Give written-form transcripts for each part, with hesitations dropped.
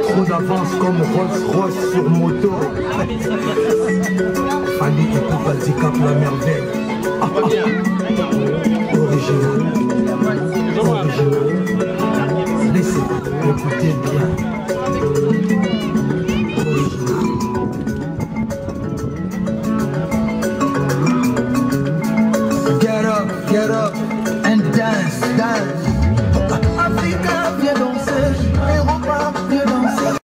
Trop d'avance comme Rolls-Royce sur moto. Fanny et tout handicap la merveille. Original. Laissez écouter bien. Get up and dance, dance. Africa, viens danser. Europa, viens danser.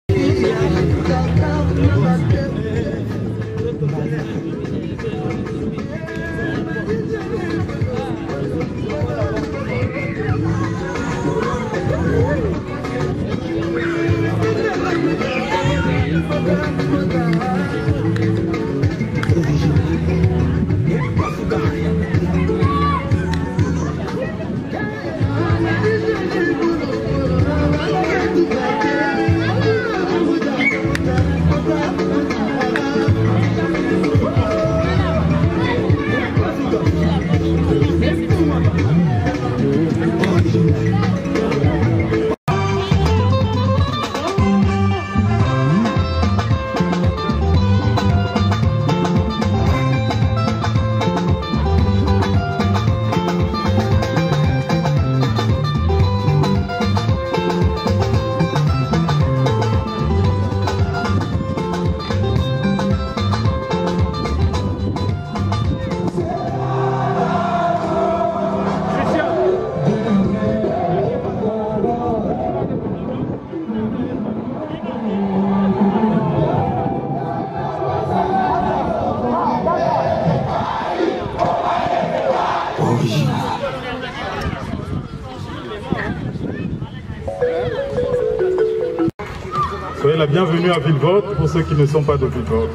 Soyez la bienvenue à Vilvoorde pour ceux qui ne sont pas de Vilvoorde.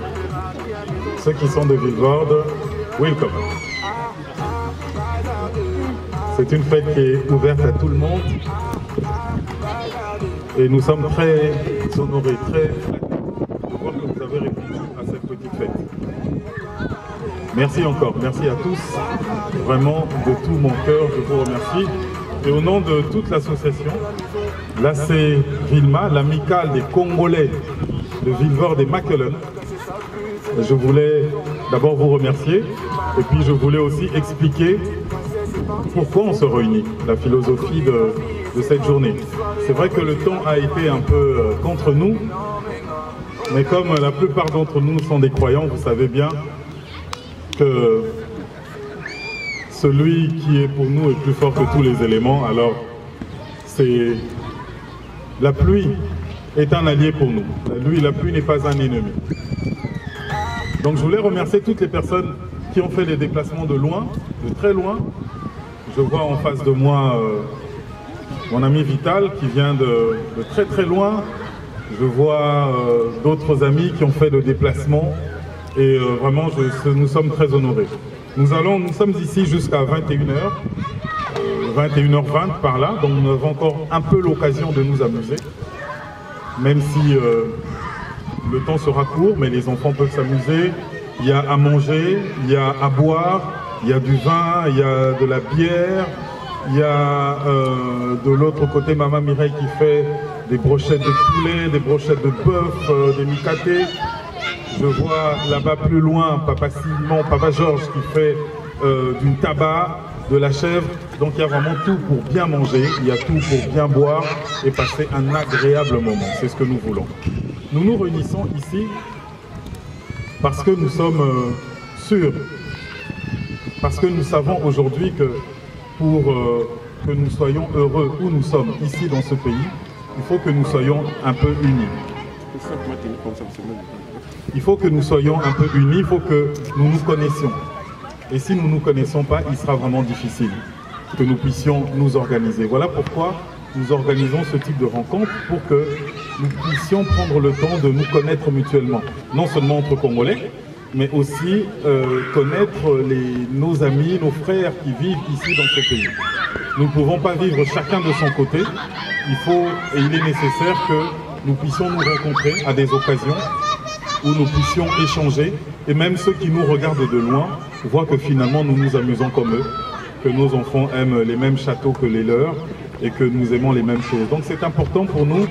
Ceux qui sont de Vilvoorde, welcome. C'est une fête qui est ouverte à tout le monde. Et nous sommes très honorés, très flattés de voir que vous avez réfléchi à cette petite fête. Merci encore, merci à tous. Vraiment, de tout mon cœur, je vous remercie. Et au nom de toute l'association, l'AC Vilma, l'amicale des Congolais de Villevorde et Maquelone, je voulais d'abord vous remercier et puis je voulais aussi expliquer pourquoi on se réunit, la philosophie de cette journée. C'est vrai que le temps a été un peu contre nous, mais comme la plupart d'entre nous sont des croyants, vous savez bien que celui qui est pour nous est plus fort que tous les éléments. Alors, la pluie est un allié pour nous. La pluie n'est pas un ennemi. Donc je voulais remercier toutes les personnes qui ont fait des déplacements de loin, de très loin. Je vois en face de moi mon ami Vital qui vient de très très loin. Je vois d'autres amis qui ont fait le déplacement et vraiment nous sommes très honorés. Nous sommes ici jusqu'à 21h, 21h20 par là, donc nous avons encore un peu l'occasion de nous amuser, même si le temps sera court, mais les enfants peuvent s'amuser. Il y a à manger, il y a à boire, il y a du vin, il y a de la bière, il y a de l'autre côté Maman Mireille qui fait des brochettes de poulet, des brochettes de bœuf, des micatés. Je vois là-bas plus loin Papa Simon, Papa Georges qui fait du tabac, de la chèvre. Donc il y a vraiment tout pour bien manger, il y a tout pour bien boire et passer un agréable moment. C'est ce que nous voulons. Nous nous réunissons ici parce que nous sommes sûrs, parce que nous savons aujourd'hui que pour que nous soyons heureux où nous sommes, ici dans ce pays, il faut que nous soyons un peu unis. Il faut que nous soyons un peu unis, il faut que nous nous connaissions. Et si nous ne nous connaissons pas, il sera vraiment difficile que nous puissions nous organiser. Voilà pourquoi nous organisons ce type de rencontre, pour que nous puissions prendre le temps de nous connaître mutuellement. Non seulement entre Congolais, mais aussi connaître nos amis, nos frères qui vivent ici dans ce pays. Nous ne pouvons pas vivre chacun de son côté. Il est nécessaire que nous puissions nous rencontrer à des occasions où nous puissions échanger, et même ceux qui nous regardent de loin voient que finalement nous nous amusons comme eux, que nos enfants aiment les mêmes châteaux que les leurs et que nous aimons les mêmes choses. Donc c'est important pour nous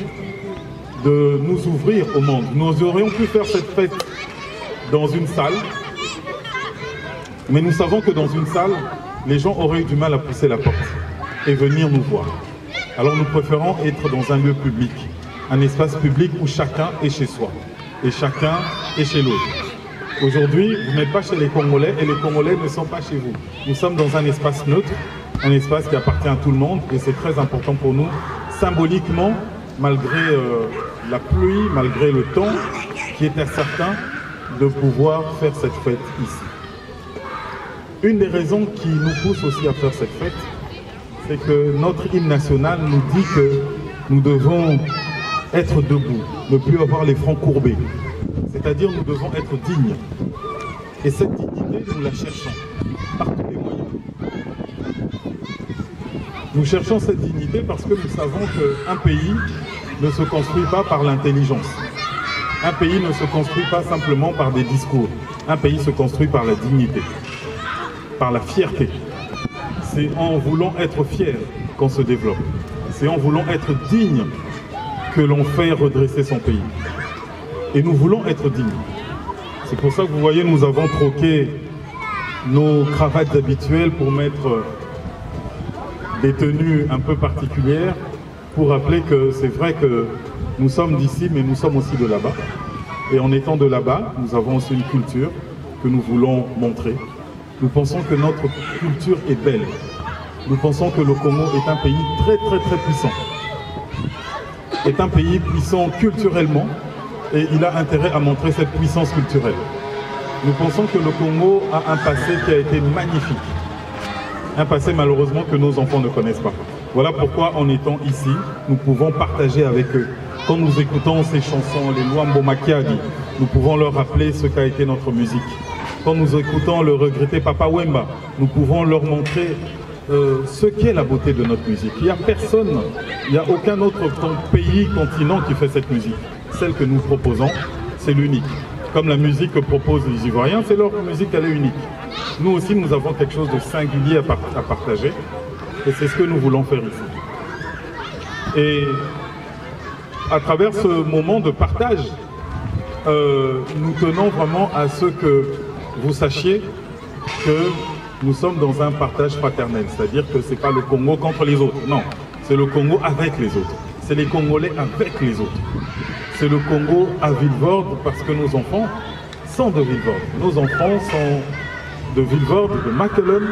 de nous ouvrir au monde. Nous aurions pu faire cette fête dans une salle, mais nous savons que dans une salle, les gens auraient eu du mal à pousser la porte et venir nous voir. Alors nous préférons être dans un lieu public, un espace public où chacun est chez soi et chacun est chez l'autre. Aujourd'hui, vous n'êtes pas chez les Congolais et les Congolais ne sont pas chez vous. Nous sommes dans un espace neutre, un espace qui appartient à tout le monde, et c'est très important pour nous, symboliquement, malgré la pluie, malgré le temps qui est incertain, de pouvoir faire cette fête ici. Une des raisons qui nous pousse aussi à faire cette fête, c'est que notre hymne national nous dit que nous devons être debout, ne plus avoir les fronts courbés. C'est-à-dire nous devons être dignes. Et cette dignité, nous la cherchons par tous les moyens. Nous cherchons cette dignité parce que nous savons qu'un pays ne se construit pas par l'intelligence. Un pays ne se construit pas simplement par des discours. Un pays se construit par la dignité, par la fierté. C'est en voulant être fier qu'on se développe. C'est en voulant être digne que l'on fait redresser son pays. Et nous voulons être dignes. C'est pour ça que vous voyez, nous avons troqué nos cravates habituelles pour mettre des tenues un peu particulières, pour rappeler que c'est vrai que nous sommes d'ici, mais nous sommes aussi de là-bas. Et en étant de là-bas, nous avons aussi une culture que nous voulons montrer. Nous pensons que notre culture est belle. Nous pensons que le Congo est un pays très très très puissant. Est un pays puissant culturellement, et il a intérêt à montrer cette puissance culturelle. Nous pensons que le Congo a un passé qui a été magnifique. Un passé malheureusement que nos enfants ne connaissent pas. Voilà pourquoi en étant ici, nous pouvons partager avec eux. Quand nous écoutons ces chansons, les Luambo Makiadi, nous pouvons leur rappeler ce qu'a été notre musique. Quand nous écoutons le regretté Papa Wemba, nous pouvons leur montrer ce qu'est la beauté de notre musique. Il n'y a personne, il n'y a aucun autre pays, continent qui fait cette musique. Celle que nous proposons, c'est l'unique. comme la musique que proposent les Ivoiriens, c'est leur musique, elle est unique. Nous aussi, nous avons quelque chose de singulier à partager, et c'est ce que nous voulons faire ici. Et à travers ce moment de partage, nous tenons vraiment à ce que vous sachiez que nous sommes dans un partage fraternel, c'est-à-dire que ce n'est pas le Congo contre les autres, non, c'est le Congo avec les autres, c'est les Congolais avec les autres. C'est le Congo à Vilvoorde parce que nos enfants sont de Vilvoorde, nos enfants sont de Vilvoorde, de Machelen,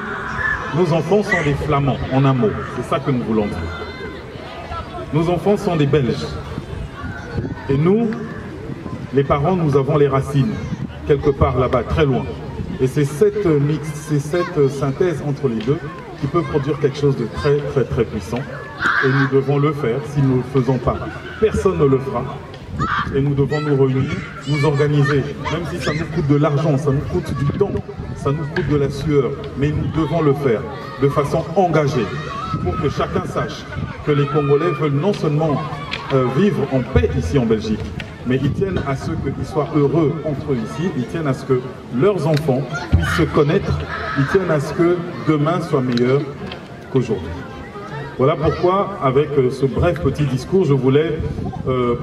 nos enfants sont des Flamands, en un mot, c'est ça que nous voulons dire. Nos enfants sont des Belges, et nous, les parents, nous avons les racines, quelque part là-bas, très loin. Et c'est cette mix, c'est cette synthèse entre les deux qui peut produire quelque chose de très, très, très puissant. Et nous devons le faire. Si nous ne le faisons pas, personne ne le fera. Et nous devons nous réunir, nous organiser, même si ça nous coûte de l'argent, ça nous coûte du temps, ça nous coûte de la sueur. Mais nous devons le faire de façon engagée pour que chacun sache que les Congolais veulent non seulement vivre en paix ici en Belgique, mais ils tiennent à ce qu'ils soient heureux entre eux ici, ils tiennent à ce que leurs enfants puissent se connaître, ils tiennent à ce que demain soit meilleur qu'aujourd'hui. Voilà pourquoi, avec ce bref petit discours, je voulais,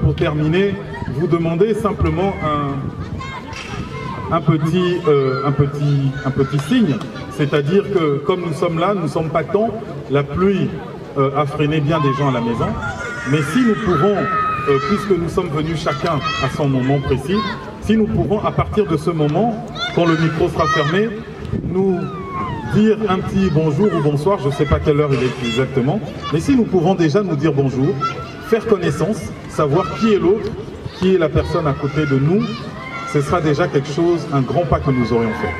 pour terminer, vous demander simplement un petit signe, c'est-à-dire que comme nous sommes là, nous ne sommes pas tant, la pluie a freiné bien des gens à la maison, mais si nous pouvons, puisque nous sommes venus chacun à son moment précis, si nous pouvons à partir de ce moment, quand le micro sera fermé, nous dire un petit bonjour ou bonsoir, je ne sais pas quelle heure il est exactement, mais si nous pouvons déjà nous dire bonjour, faire connaissance, savoir qui est l'autre, qui est la personne à côté de nous, ce sera déjà quelque chose, un grand pas que nous aurions fait.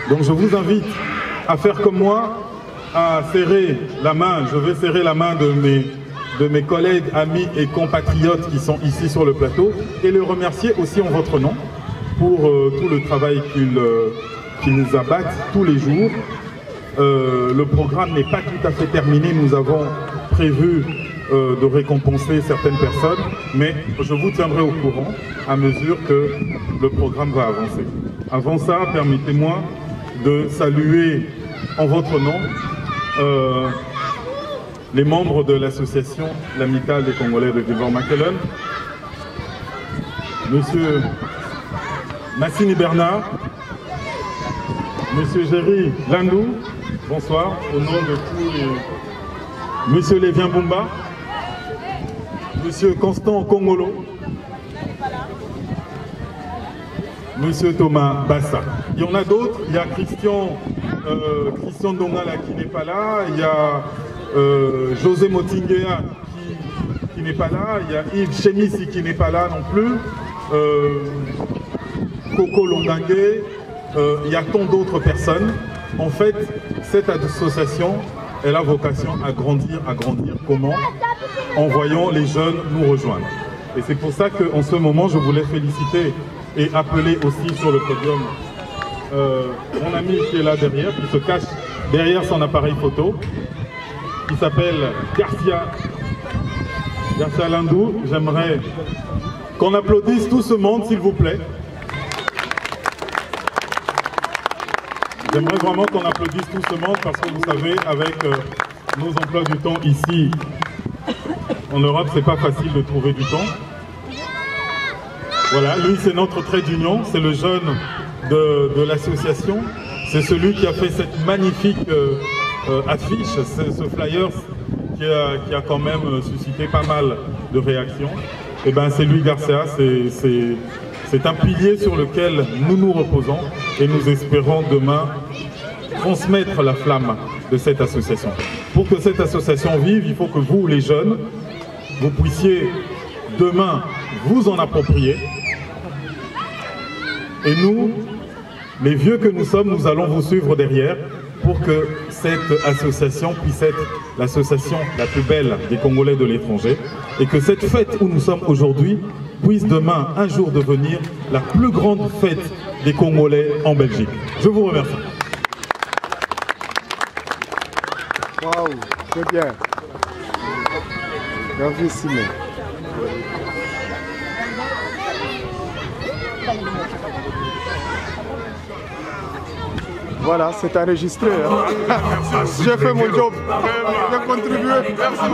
Donc je vous invite à faire comme moi, à serrer la main, je vais serrer la main de mes collègues, amis et compatriotes qui sont ici sur le plateau et les remercier aussi en votre nom pour tout le travail qu'ils nous abattent tous les jours. Le programme n'est pas tout à fait terminé, nous avons prévu de récompenser certaines personnes, mais je vous tiendrai au courant à mesure que le programme va avancer. Avant ça, permettez-moi de saluer en votre nom les membres de l'association l'Amicale des Congolais de Vilvoorde-Machelen, Monsieur Massini Bernard, Monsieur Géry Landou, bonsoir, au nom de tous les... Monsieur Lévien Bumba, Monsieur Constant Kongolo, Monsieur Thomas Bassa. Il y en a d'autres, il y a Christian Dongala qui n'est pas là, il y a José Motinguea qui n'est pas là, il y a Yves Chenissi qui n'est pas là non plus, Coco Longangue, il y a tant d'autres personnes. En fait, cette association, elle a vocation à grandir. Comment? En voyant les jeunes nous rejoindre. Et c'est pour ça qu'en ce moment, je voulais féliciter et appeler aussi sur le podium mon ami qui est là derrière, qui se cache derrière son appareil photo, qui s'appelle Garcia Landou. J'aimerais qu'on applaudisse tout ce monde, s'il vous plaît. J'aimerais vraiment qu'on applaudisse tout ce monde parce que vous savez, avec nos emplois du temps ici, en Europe, c'est pas facile de trouver du temps. Voilà, lui c'est notre trait d'union, c'est le jeune de l'association, c'est celui qui a fait cette magnifique affiche, ce flyer qui a quand même suscité pas mal de réactions. Et ben c'est lui Garcia, c'est un pilier sur lequel nous nous reposons et nous espérons demain transmettre la flamme de cette association. Pour que cette association vive, il faut que vous, les jeunes, vous puissiez demain vous en approprier. Et nous, les vieux que nous sommes, nous allons vous suivre derrière pour que cette association puisse être l'association la plus belle des Congolais de l'étranger et que cette fête où nous sommes aujourd'hui puisse demain, un jour, devenir la plus grande fête des Congolais en Belgique. Je vous remercie. Waouh, c'est bien. Bravissime. Voilà, c'est enregistré. Hein. J'ai fait mon job. J'ai contribué. Merci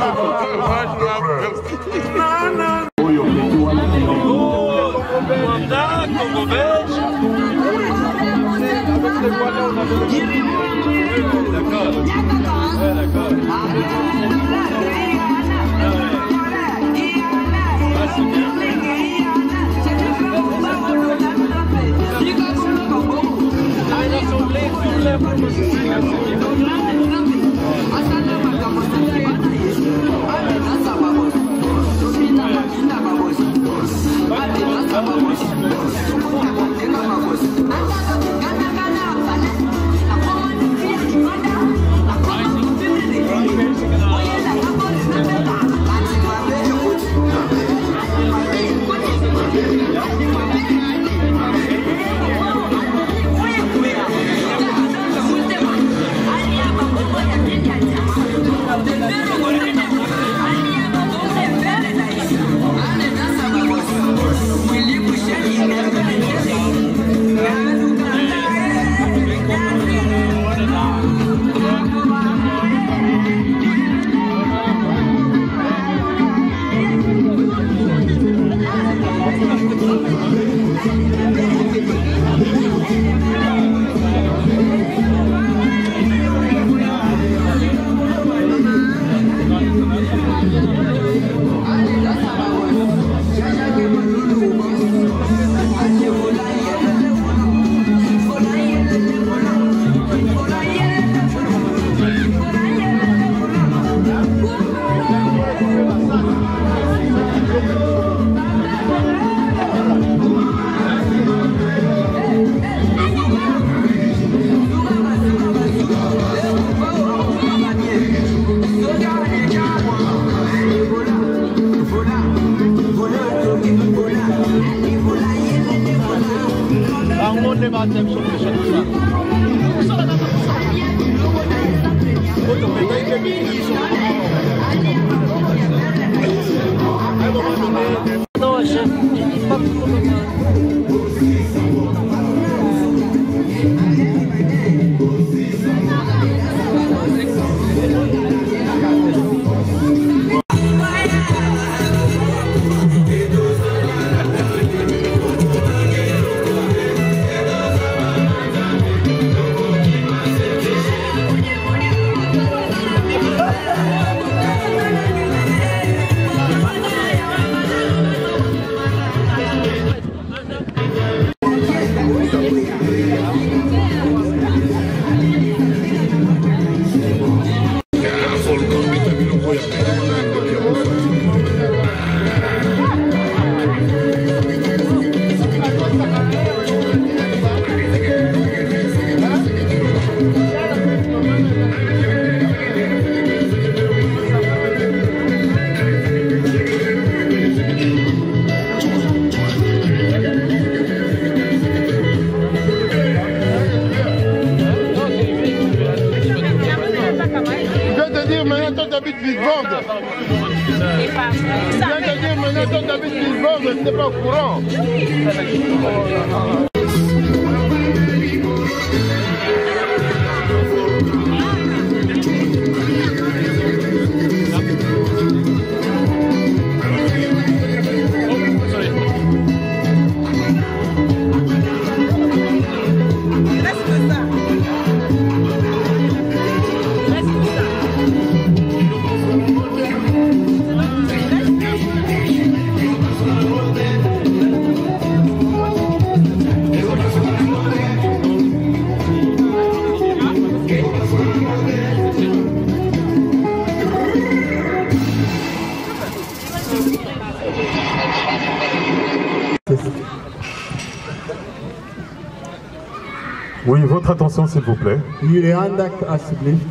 Oui, votre attention s'il vous plaît. Jullie aandacht alsjeblieft.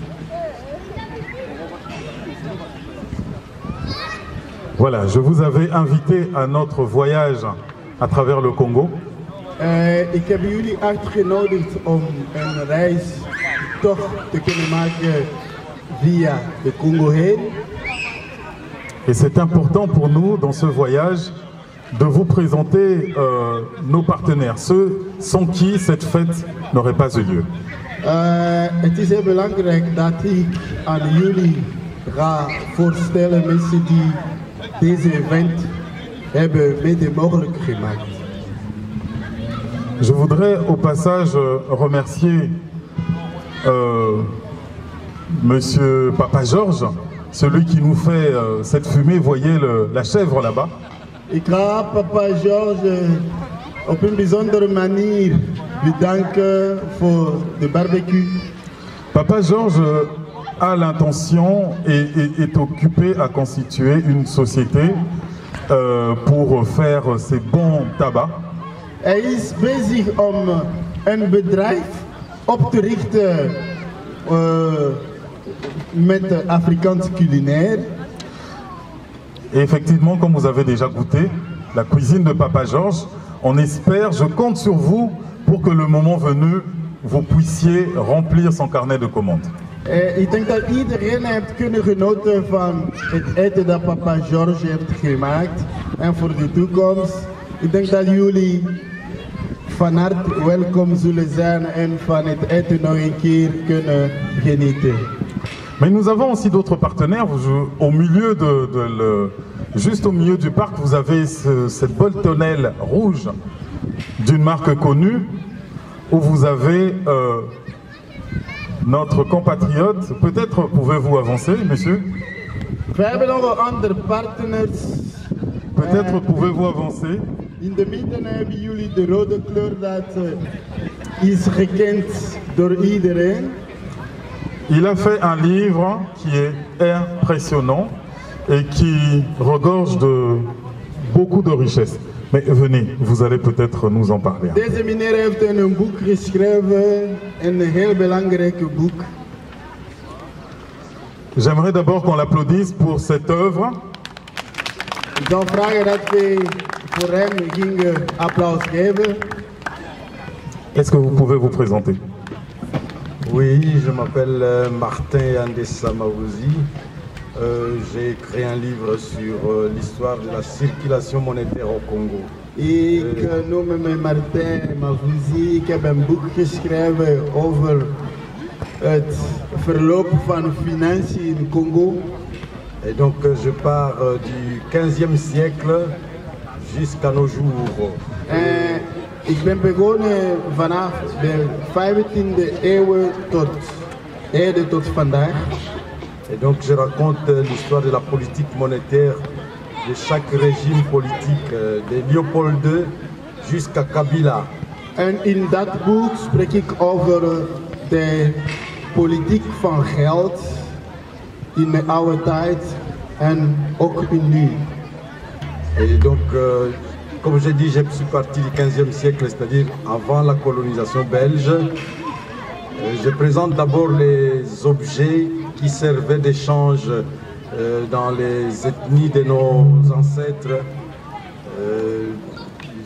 Voilà, je vous avais invité à notre voyage à travers le Congo. Ik heb jullie uitgenodigd om een reistocht te kunnen maken via de Congo heen. Et c'est important pour nous dans ce voyage de vous présenter nos partenaires, ceux sans qui cette fête n'aurait pas eu lieu. Het is heel belangrijk dat ik aan jullie ga voorstellen mensen die deze event hebben mede mogelijk gemaakt. Je voudrais au passage remercier Monsieur Papa Georges, celui qui nous fait cette fumée. Voyez la chèvre là-bas. Ik ga Papa Georges op een bijzondere manier bedanken voor de barbecue. Papa Georges a l'intention et est occupé à constituer une société pour faire ces bons tabacs. Hij is bezig om een bedrijf op te richten met Afrikaans culinaire. Et effectivement, comme vous avez déjà goûté la cuisine de Papa Georges, on espère, je compte sur vous pour que le moment venu, vous puissiez remplir son carnet de commandes. Ik denk dat iedereen heeft kunnen genoten van het eten dat Papa Georges heeft gemaakt. En voor de toekomst, ik denk dat jullie van harte welkom zullen zijn en van het eten nog een keer kunnen genieten. Mais nous avons aussi d'autres partenaires. Au milieu juste au milieu du parc, vous avez cette boltonnelle rouge d'une marque connue, où vous avez notre compatriote. Peut-être pouvez-vous avancer, monsieur? We hebben nog andere partners. Peut-être pouvez-vous avancer. In de midden hebben jullie de rode kleur dat is gekend door iedereen. Il a fait un livre qui est impressionnant et qui regorge de beaucoup de richesses. Mais venez, vous allez peut-être nous en parler. Deze meneer heeft een boek geschreven, een heel belangrijk boek. J'aimerais d'abord qu'on l'applaudisse pour cette œuvre. Ik zou vragen dat we voor hem gingen applaus geven. Est-ce que vous pouvez vous présenter? Oui, je m'appelle Martin Andessa Mawouzi. J'ai écrit un livre sur l'histoire de la circulation monétaire au Congo. Ik noem me Martin Mawouzi. Ik heb een boek geschreven over het verloop van financiën in Congo. Et donc je pars du 15e siècle jusqu'à nos jours. Ik ben begonnen vanaf de 15e eeuw tot vandaag. Et donc je raconte l'histoire de la politique monétaire de chaque régime politique, de Léopold II jusqu'à Kabila. En in dat boek spreek ik over de politiek van geld in de oude tijd en ook in nu. Et donc, comme j'ai dit, je suis parti du 15e siècle, c'est-à-dire avant la colonisation belge. Je présente d'abord les objets qui servaient d'échange dans les ethnies de nos ancêtres.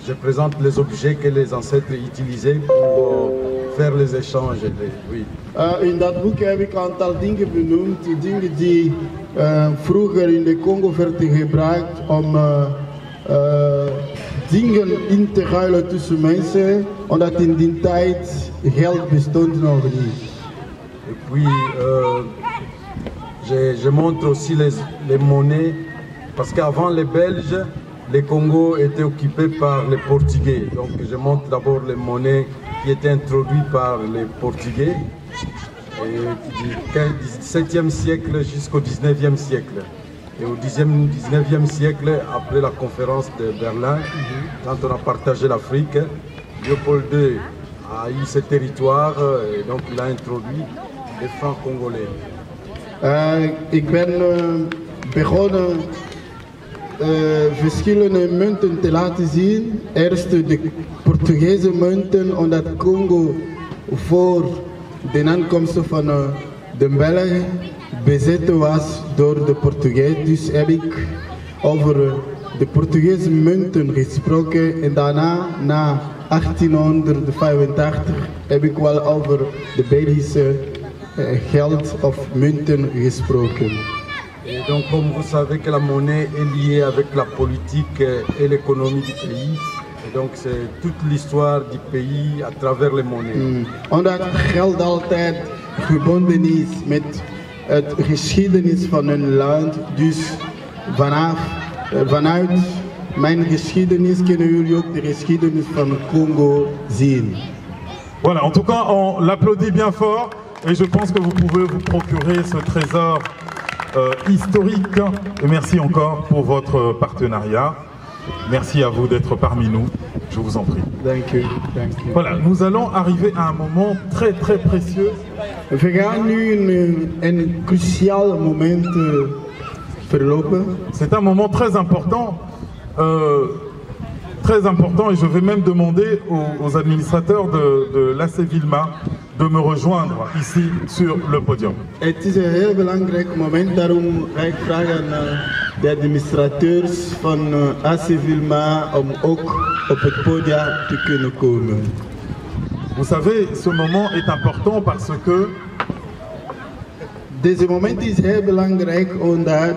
Je présente les objets que les ancêtres utilisaient pour faire les échanges. Oui. In dat boek heb ik een aantal dingen benoemd, dingen die vroeger in de Congo werden gebruikt om dingen in te ruilen tussen mensen, omdat in die tijd geld bestond nog niet. Et puis, je montre aussi les monnaies, parce qu'avant les Belges, les Congo étaient occupés par les Portugais. Donc je montre d'abord les monnaies qui étaient introduites par les Portugais, et du 17e siècle jusqu'au 19e siècle. Et au 19e siècle, après la conférence de Berlin, quand on a partagé l'Afrique, Léopold II a eu ce territoire et donc il a introduit les francs congolais. Ik ben begonnen verschillende munten te laten zien. Eerst de Portugese munten, omdat Congo voor de aankomst van de Belgen bezet was door de Portugees. Dus heb ik over de Portugese munten gesproken en daarna, na 1885, heb ik wel over de Belgische geld of munten gesproken. Et donc, comme vous savez que la monnaie est liée avec la politique et l'économie du pays. Et donc, c'est toute l'histoire du pays à travers les monnaies. Omdat geld altijd verbonden is met het geschiedenis van hun land. Dus vanuit mijn geschiedenis kunnen jullie ook de geschiedenis van Congo zien. Voilà, en tout cas, on l'applaudit bien fort et je pense que vous pouvez vous procurer ce trésor historique. Et merci encore pour votre partenariat. Merci à vous d'être parmi nous. Je vous en prie. Dank u, dank u. Voilà, nous allons arriver à un moment très très précieux. We gaan nu een cruciaal moment verlopen. C'est un moment très important et je vais même demander aux administrateurs de l'AC Vilma de me rejoindre ici sur le podium. Het is een heel belangrijk moment, daarom ga ik vragen aan de administrateurs van AC Vilma om ook op het podium te kunnen komen. Vous savez, ce moment est important parce que Deze moment is heel belangrijk omdat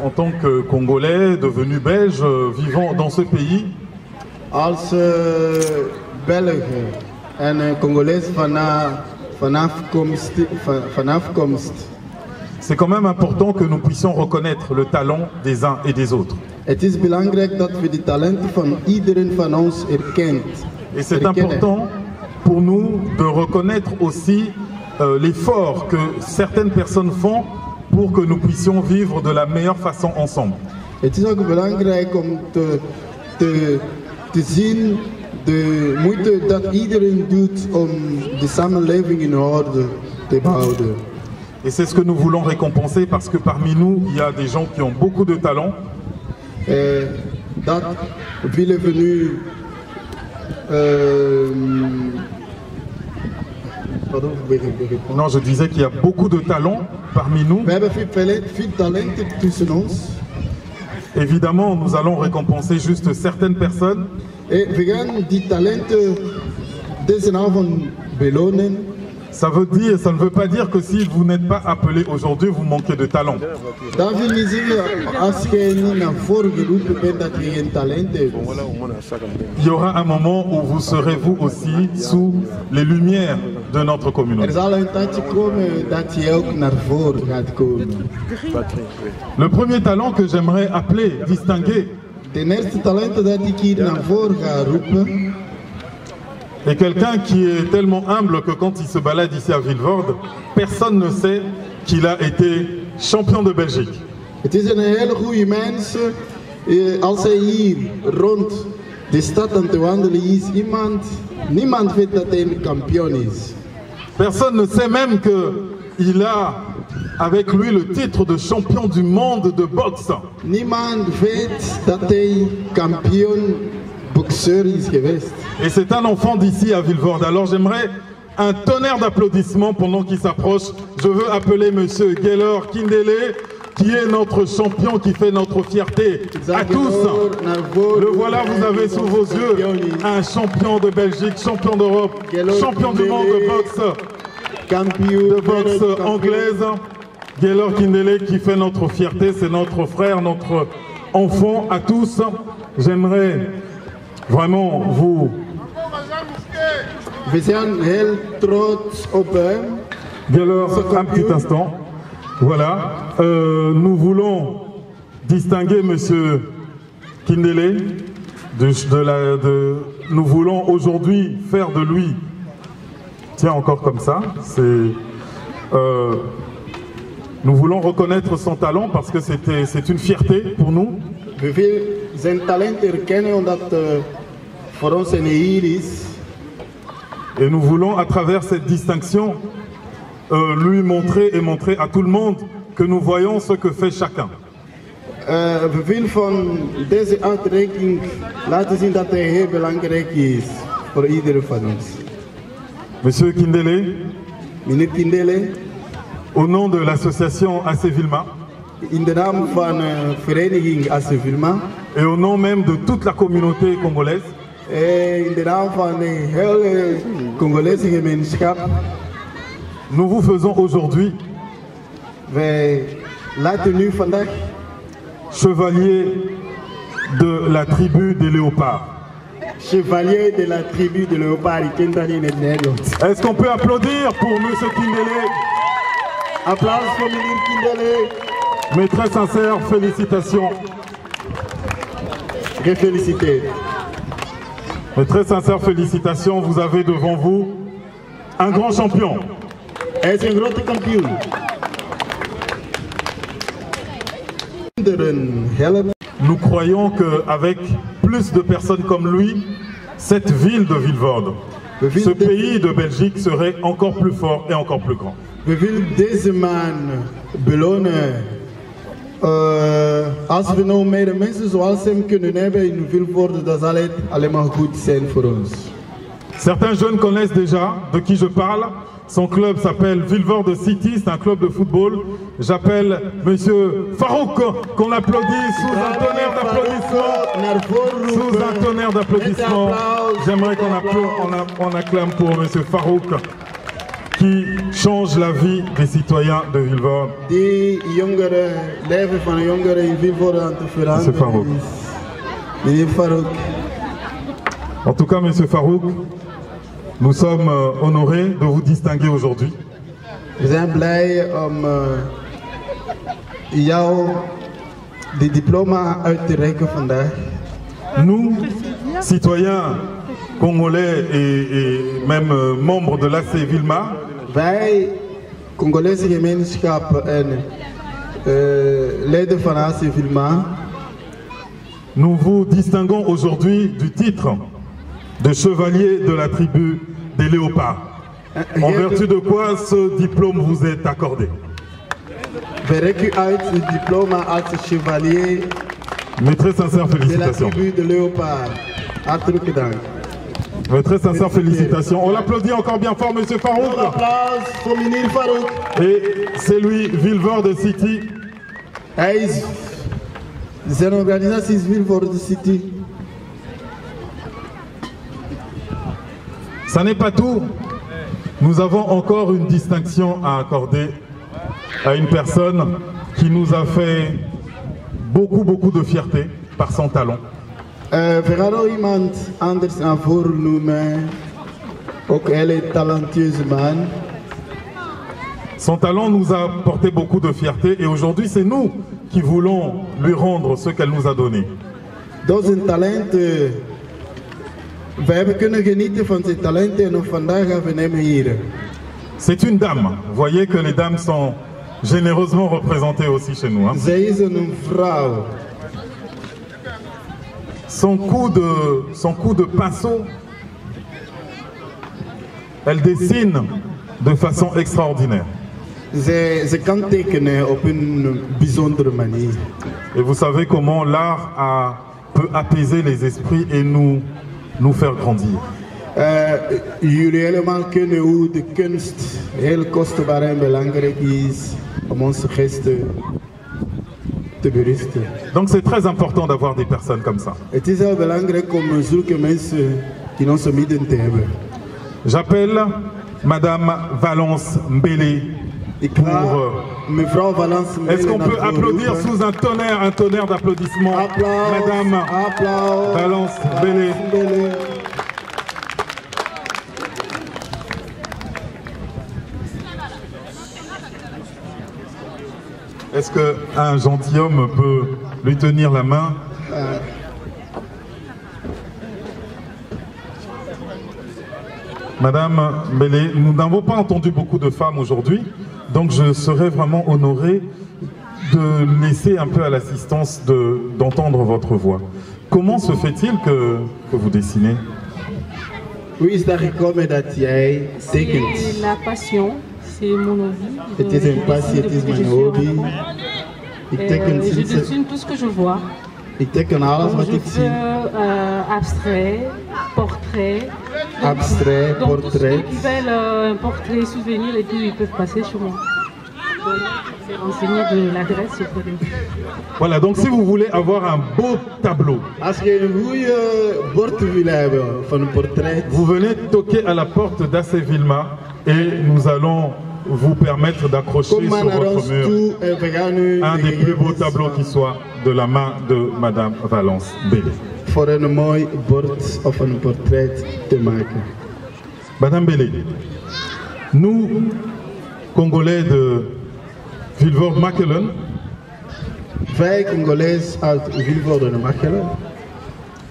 en tant que Congolais devenus Belges vivant dans ce pays, als Belgen en Congolees van afkomst, c'est quand même important que nous puissions reconnaître le talent des uns et des autres. het is belangrijk dat we de talenten van iedereen van ons erkennen. Et c'est important pour nous de reconnaître aussi l'effort que certaines personnes font pour que nous puissions vivre de la meilleure façon ensemble. Het is ook belangrijk om te zien de moeite dat iedereen doet om de samenleving in orde te behouden. Et c'est ce que nous voulons récompenser parce que parmi nous, il y a des gens qui ont beaucoup de talent. Dat willen we nu Non, je disais qu'il y a beaucoup de talent parmi nous. We hebben veel talenten tussen ons. Évidemment, nous allons récompenser juste certaines personnes. We gaan die talenten deze avond belonen. Ça ne veut pas dire que si vous n'êtes pas appelé aujourd'hui, vous manquez de talent. Dat wil niet zeggen als je niet naar voren geroepen bent dat je geen talent hebt. Il y aura un moment où vous serez vous aussi sous les lumières de notre communauté. zal een tijdje komen dat je ook naar voren gaat komen. Le premier talent que j'aimerais appeler, distinguer, De eerste talent dat ik hier naar voren ga roepen, est quelqu'un qui est tellement humble que quand il se balade ici à Vilvoorde, personne ne sait qu'il a été champion de Belgique. het is een hele goede mens. Als hij hier rond de stad aan te wandelen is, niemand weet dat hij een kampioen is. Personne ne sait même qu'il a avec lui le titre de champion du monde de boxe. Niemand weet dat hij kampioen boxeur is geweest. Et c'est un enfant d'ici à Vilvoorde. Alors j'aimerais un tonnerre d'applaudissements pendant qu'il s'approche. Je veux appeler monsieur Gaylor Kindele, qui est notre champion, qui fait notre fierté à tous. Le voilà, vous avez sous vos yeux un champion de Belgique, champion d'Europe, champion du monde de boxe anglaise. Gaylor Kindele qui fait notre fierté, c'est notre frère, notre enfant à tous. J'aimerais vraiment vous... We zijn heel trots op hem. Gaylor, un petit instant. Voilà. Nous voulons distinguer monsieur Kindele. Nous voulons aujourd'hui faire de lui... Tiens, encore comme ça. Nous voulons reconnaître son talent parce que c'est une fierté pour nous. We willen zijn talent erkennen omdat voor ons een eer is. Et nous voulons, à travers cette distinction, lui montrer et montrer à tout le monde que nous voyons ce que fait chacun. We willen van deze uitreiking laten zien dat hij heel belangrijk is voor iedereen van ons. Monsieur Kindele, Meneer Kindele, au nom de l'association AC Vilma, in de naam van vereniging AC Vilma, et au nom même de toute la communauté congolaise, in de naam van de hele Congolese gemeenschap, nous vous faisons aujourd'hui Wij laten nu vandaag chevalier de la tribu des léopards. chevalier de la tribu de Léopard. Ik ken dat in het Nederlands. Est-ce qu'on peut applaudir pour M. Kindele? Applaus voor meneer Kindele. Mes très sincères félicitations. Gefeliciteerd. Mes très sincères félicitations. Vous avez devant vous un grand champion. Hij is een grote kampioen. Nous croyons qu'avec plus de personnes comme lui, cette ville de Vilvoorde, ce pays de Belgique serait encore plus fort et encore plus grand. We willen deze man belonen. Als we nou meer mensen zoals hem kunnen hebben in Vilvoorde, dat zal het alleen maar goed zijn voor ons. Certains jeunes connaissent déjà de qui je parle. Son club s'appelle Vilvoorde City, c'est un club de football. J'appelle Monsieur Farouk, qu'on applaudit sous un tonnerre d'applaudissements. Sous un tonnerre d'applaudissements. J'aimerais qu'on acclame pour Monsieur Farouk, qui change la vie des citoyens de Vilvoorde. Die jongeren, leven van jongeren in Vilvoorde aan te veranderen. Monsieur Farouk. Meneer Farouk. En tout cas, Monsieur Farouk, nous sommes honorés de vous distinguer aujourd'hui. We zijn blij om jou de diploma uit te reiken vandaag. Nous, citoyens congolais et même membres de l'AC Vilma, Wij, Congolese gemeenschap en leden van AC Vilma, nous vous distinguons aujourd'hui du titre de chevalier de la tribu des léopards. En vertu de quoi ce diplôme vous est accordé. we reiken u uit het diploma als chevalier Mes très sincères de la félicitations. tribu de Léopard. Hartelijk bedankt. Mes très sincères félicitations. On l'applaudit encore bien fort, Monsieur Farouk. Applaus voor meneer Farouk. Et c'est lui, Vilvoorde City. Hij is, zijn organisatie is Vilvoorde City. Ça n'est pas tout. Nous avons encore une distinction à accorder à une personne qui nous a fait beaucoup de fierté par son talent. We gaan ook iemand anders naar voren noemen. Ook een hele talentueuze man. Son talent nous a apporté beaucoup de fierté et aujourd'hui c'est nous qui voulons lui rendre ce qu'elle nous a donné. Door zijn talenten. We hebben kunnen genieten van zijn talenten en vandaag gaan we hem hier. C'est une dame. Vous voyez que les dames sont généreusement représentées aussi chez nous. Hein. Zij is een vrouw. Son coup de pinceau, elle dessine de façon extraordinaire. Ze kan tekenen op een bijzondere manier. Et vous savez comment l'art peut apaiser les esprits et nous faire grandir. Jullie helemaal kunnen hoe de kunst heel kostbaar en belangrijk is om onze geesten te berusten. Donc c'est très important d'avoir des personnes comme ça. Het is heel belangrijk om zulke mensen in onze midden te hebben. J'appelle Madame Valence Mbele. Mevrouw Valence Mbele. Est-ce qu'on peut applaudir sous un tonnerre d'applaudissements Madame Valence Mbele. Est-ce qu'un gentilhomme peut lui tenir la main? Madame Mbele, nous n'avons pas entendu beaucoup de femmes aujourd'hui, donc je serais vraiment honoré de laisser un peu à l'assistance d'entendre votre voix. Comment se fait-il que vous dessinez? Hoe is dat gekomen dat jij tekent? C'est la passion, c'est mon hobby. Het is een passie, het is mijn hobby. Ik teken Je sinds... dessine tout ce que je vois. Ik teken alles Donc wat je ik zie. fais abstrait, portrait. Abstrait, Donc tous ceux portrait. qui veulent un portrait souvenir et tout, ils peuvent passer sur moi. Donc c'est renseigné de l'adresse auprès de vous. Voilà, donc si vous voulez avoir un beau tableau, Als je een goede bord wil hebben van een portret, vous venez toquer à la porte d'AC Vilma et nous allons vous permettre d'accrocher sur votre mur un des plus beaux tableaux qui soit de la main de Madame Valence Bélé. Voor een mooi bord of een portret te maken. Madame Bélé, nous, Congolais de Vilvoorde-Makelen, Wij Congolais uit Vilvoorde-Makelen,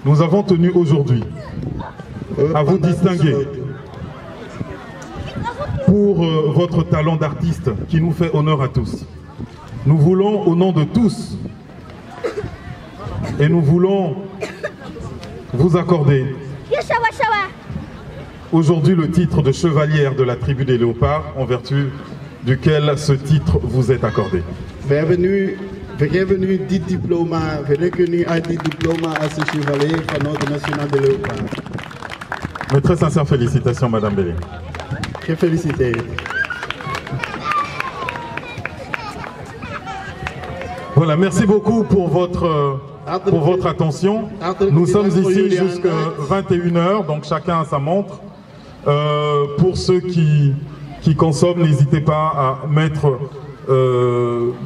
nous avons tenu aujourd'hui à vous distinguer pour votre talent d'artiste qui nous fait honneur à tous. Nous voulons, au nom de tous, et nous voulons vous accorder aujourd'hui le titre de chevalière de la tribu des léopards, en vertu duquel ce titre vous est accordé. We geven nu dit diploma, we rukken nu uit dit diploma als een chevalier van Ordre National de Léopard. Mes très sincères félicitations, Madame Bélé. Gefeliciteerd. Voilà, merci beaucoup pour votre attention. Nous sommes ici jusqu'à 21h, donc chacun a sa montre. Pour ceux qui consomment, n'hésitez pas à mettre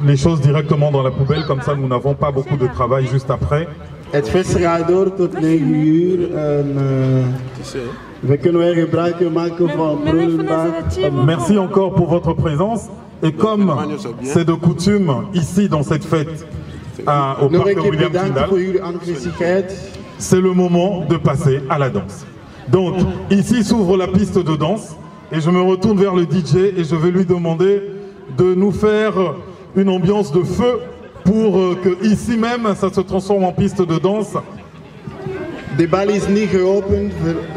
les choses directement dans la poubelle, comme ça nous n'avons pas beaucoup de travail juste après. Het feest gaat door tot 9 uur en we kunnen weer gebruik maken van prullenbak. Merci encore pour votre présence. Et comme c'est de coutume ici dans cette fête au parc William Tyndall, c'est le moment de passer à la danse. Donc ici s'ouvre la piste de danse et je me retourne vers le DJ et je vais lui demander de nous faire une ambiance de feu pour que ici même ça se transforme en piste de danse. De bal is niet geopend,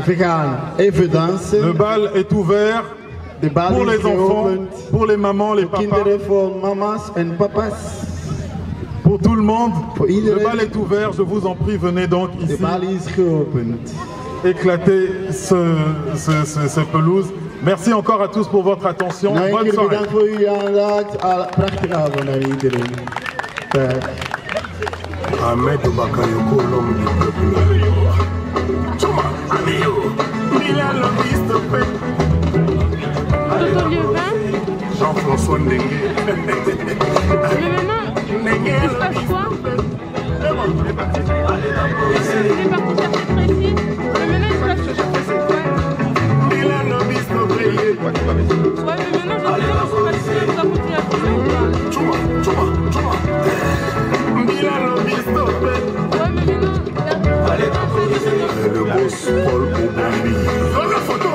we gaan even dansen. Le bal est ouvert pour les enfants, pour les mamans, les papas. Kinderen, voor mama's en papa's. Pour tout le monde, le bal est ouvert, je vous en prie, venez donc ici. De bal is geopend. Éclater ce pelouse. Merci encore à tous pour votre attention. Bonne soirée. Bedankt voor uw aandacht. Prachtige avond aan iedereen. Ahmed Bakayoko, l'homme du peuple. Jean-François Ndengue. Il se passe quoi? Il est parti chercher précis. Mais maintenant il se passe quoi? Ouais, mais maintenant je sais pas si vous avez continué à filmer ou pas. Ouais, mais maintenant, le boss Paul Bobambi. Dans la photo.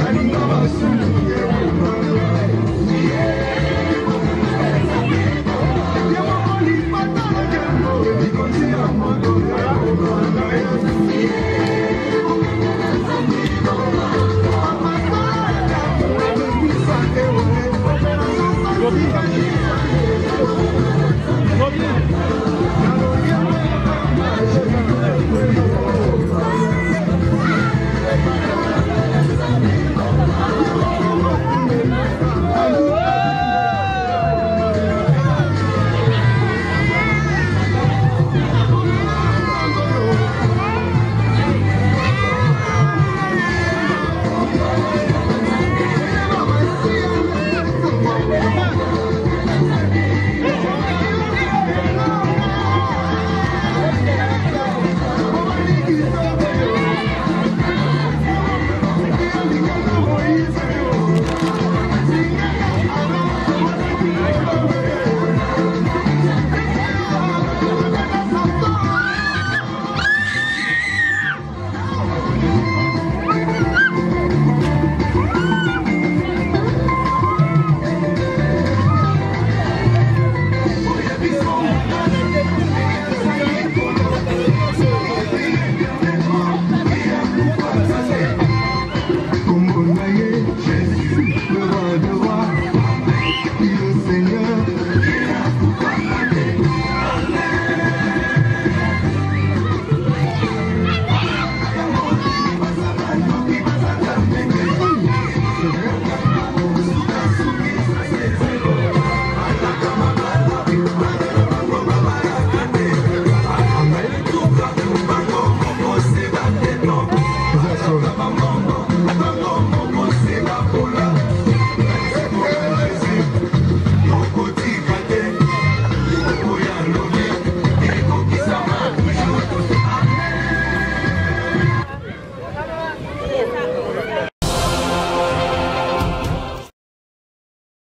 I